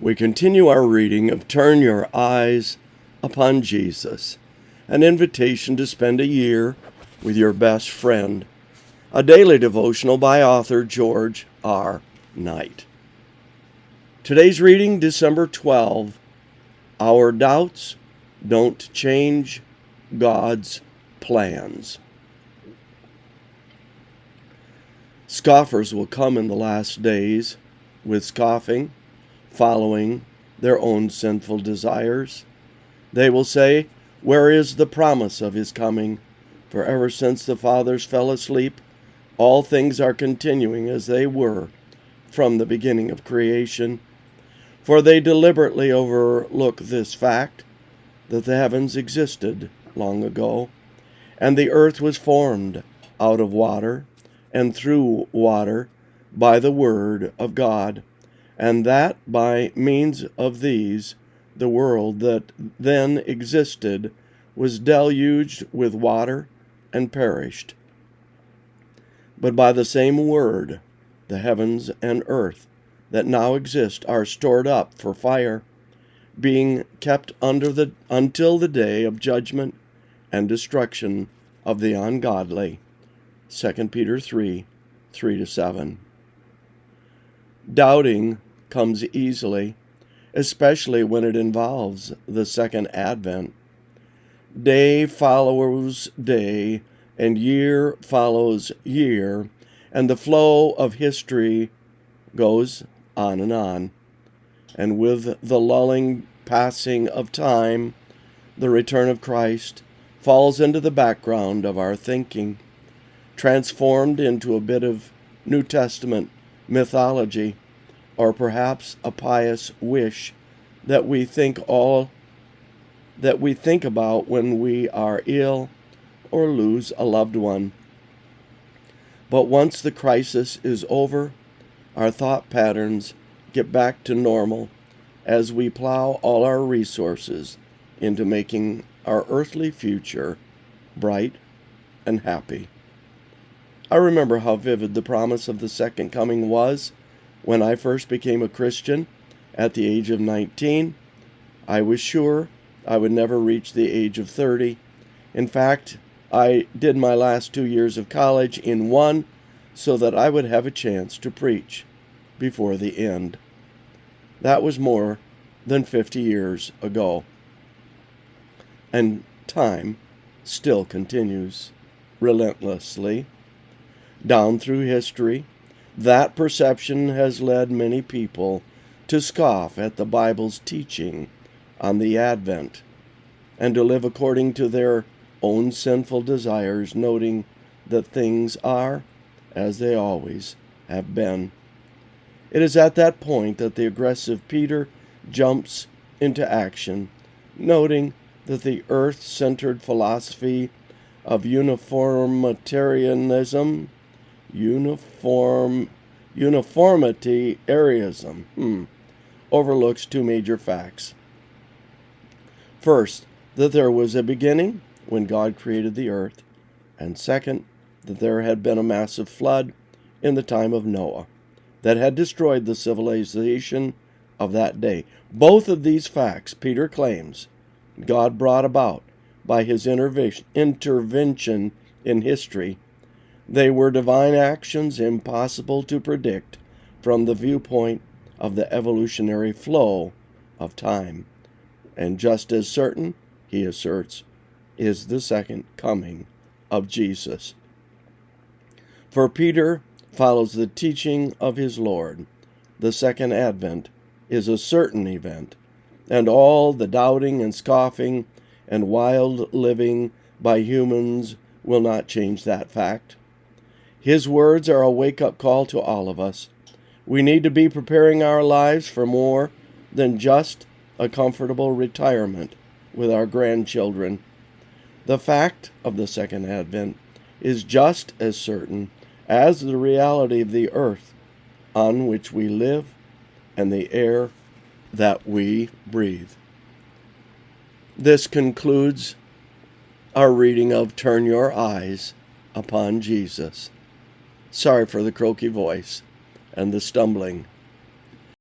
We continue our reading of Turn Your Eyes Upon Jesus, an invitation to spend a year with your best friend, a daily devotional by author George R. Knight. Today's reading, December 12, Our Doubts Don't Change God's Plans. Scoffers will come in the last days with scoffing, following their own sinful desires. They will say, "Where is the promise of his coming? For ever since the fathers fell asleep, all things are continuing as they were from the beginning of creation." For they deliberately overlook this fact, that the heavens existed long ago, and the earth was formed out of water and through water by the word of God, and that by means of these the world that then existed was deluged with water and perished. But by the same word the heavens and earth that now exist are stored up for fire, being kept until the day of judgment and destruction of the ungodly. 2 Peter 3:3-7. Doubting comes easily, especially when it involves the second advent. Day follows day, and year follows year, and the flow of history goes on and on. And with the lulling passing of time, the return of Christ falls into the background of our thinking, transformed into a bit of New Testament mythology, or perhaps a pious wish that we think about when we are ill or lose a loved one. But once the crisis is over, our thought patterns get back to normal as we plow all our resources into making our earthly future bright and happy. I remember how vivid the promise of the second coming was when I first became a Christian at the age of 19. I was sure I would never reach the age of 30. In fact, I did my last 2 years of college in one so that I would have a chance to preach before the end. That was more than 50 years ago. And time still continues relentlessly. Down through history, that perception has led many people to scoff at the Bible's teaching on the Advent and to live according to their own sinful desires, noting that things are as they always have been. It is at that point that the aggressive Peter jumps into action, noting that the earth-centered philosophy of uniformitarianism, uniformitarianism overlooks two major facts. First, that there was a beginning when God created the earth, and second, that there had been a massive flood in the time of Noah that had destroyed the civilization of that day. Both of these facts, Peter claims, God brought about by his intervention in history. They were divine actions impossible to predict from the viewpoint of the evolutionary flow of time. And just as certain, he asserts, is the second coming of Jesus. For Peter follows the teaching of his Lord. The second advent is a certain event, and all the doubting and scoffing and wild living by humans will not change that fact. His words are a wake-up call to all of us. We need to be preparing our lives for more than just a comfortable retirement with our grandchildren. The fact of the second advent is just as certain as the reality of the earth on which we live and the air that we breathe. This concludes our reading of Turn Your Eyes Upon Jesus. Sorry for the croaky voice and the stumbling